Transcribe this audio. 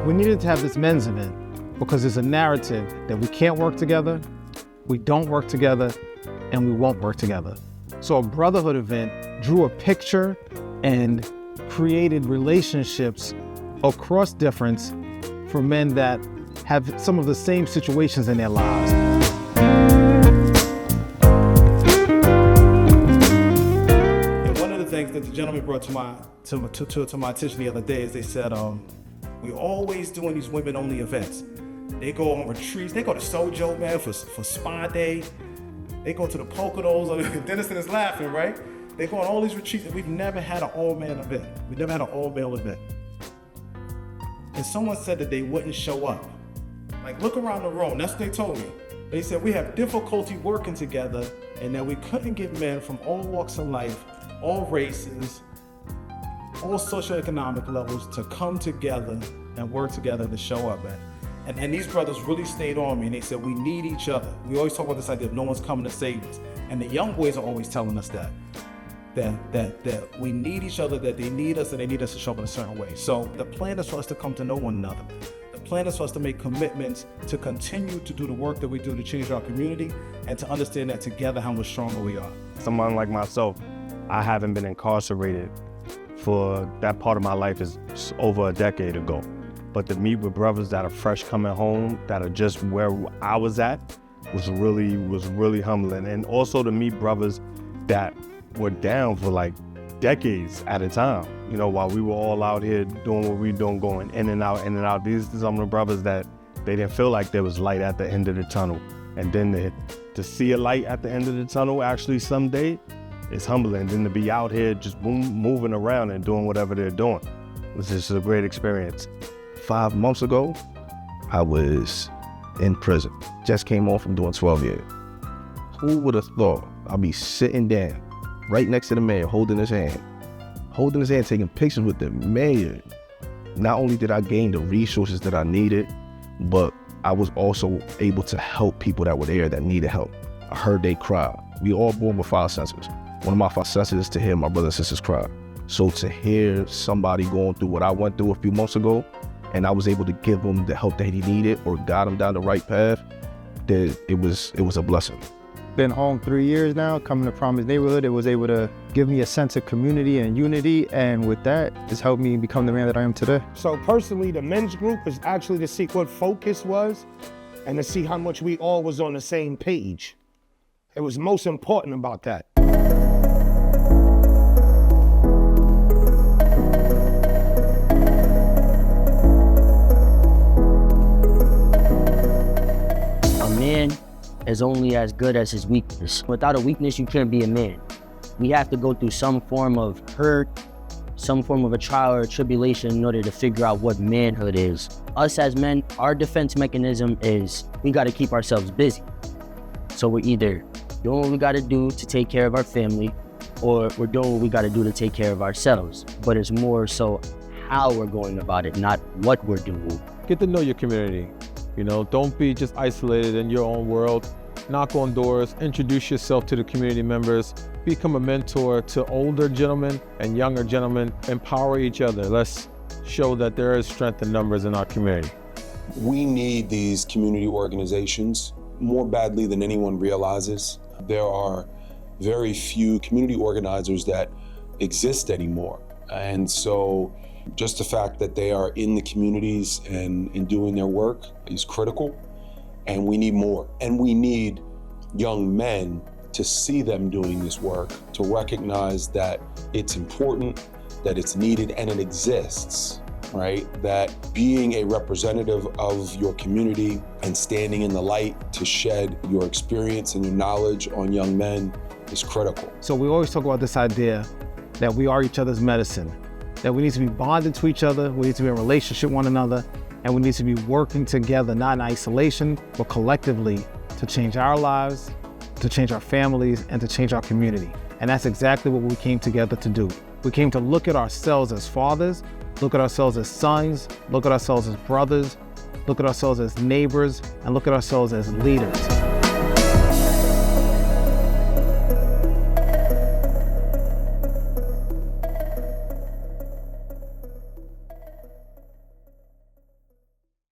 We needed to have this men's event because there's a narrative that we can't work together, we don't work together, and we won't work together. So a Brotherhood event drew a picture and created relationships across difference for men that have some of the same situations in their lives. And one of the things that the gentleman brought to my attention the other day is they said, we're always doing these women-only events. They go on retreats. They go to Sojo, man, for spa day. They go to the Poconos. Dennison is laughing, right? They go on all these retreats, and we've never had an all-man event. We've never had an all-male event. And someone said that they wouldn't show up. Like, look around the room. That's what they told me. They said we have difficulty working together, and that we couldn't get men from all walks of life, all races, all socioeconomic levels to come together and work together to show up, man. And these brothers really stayed on me, and they said we need each other. We always talk about this idea of no one's coming to save us. And the young boys are always telling us that we need each other, that they need us, and they need us to show up in a certain way. So the plan is for us to come to know one another. The plan is for us to make commitments to continue to do the work that we do to change our community, and to understand that together how much stronger we are. Someone like myself, I haven't been incarcerated for that part of my life is over a decade ago. But to meet with brothers that are fresh coming home, that are just where I was at, was really humbling. And also to meet brothers that were down for like decades at a time. You know, while we were all out here doing what we were doing, going in and out, in and out. These are some of the brothers that they didn't feel like there was light at the end of the tunnel. And then to see a light at the end of the tunnel actually someday, it's humbling. Then to be out here just moving around and doing whatever they're doing. It was just a great experience. 5 months ago, I was in prison. Just came off from doing 12 years. Who would have thought I'd be sitting down right next to the mayor, holding his hand, taking pictures with the mayor. Not only did I gain the resources that I needed, but I was also able to help people that were there that needed help. I heard they cry. We all born with 5 senses. One of my 5 senses is to hear my brothers and sisters cry. So to hear somebody going through what I went through a few months ago, and I was able to give him the help that he needed or guide him down the right path, that it was a blessing. Been home 3 years now, coming to Promise Neighborhood. It was able to give me a sense of community and unity, and with that, it's helped me become the man that I am today. So personally, the men's group is actually to see what focus was and to see how much we all was on the same page. It was most important about that. Is only as good as his weakness. Without a weakness, you can't be a man. We have to go through some form of hurt, some form of a trial or a tribulation in order to figure out what manhood is. Us as men, our defense mechanism is we got to keep ourselves busy. So we're either doing what we got to do to take care of our family, or we're doing what we got to do to take care of ourselves. But it's more so how we're going about it, not what we're doing. Get to know your community. You know, don't be just isolated in your own world. Knock on doors, introduce yourself to the community members, become a mentor to older gentlemen and younger gentlemen, empower each other. Let's show that there is strength in numbers in our community. We need these community organizations more badly than anyone realizes. There are very few community organizers that exist anymore. And so just the fact that they are in the communities and doing their work is critical, and we need more. And we need young men to see them doing this work, to recognize that it's important, that it's needed, and it exists, right? That being a representative of your community and standing in the light to shed your experience and your knowledge on young men is critical. So we always talk about this idea that we are each other's medicine, that we need to be bonded to each other, we need to be in relationship with one another, and we need to be working together, not in isolation, but collectively to change our lives, to change our families, and to change our community. And that's exactly what we came together to do. We came to look at ourselves as fathers, look at ourselves as sons, look at ourselves as brothers, look at ourselves as neighbors, and look at ourselves as leaders.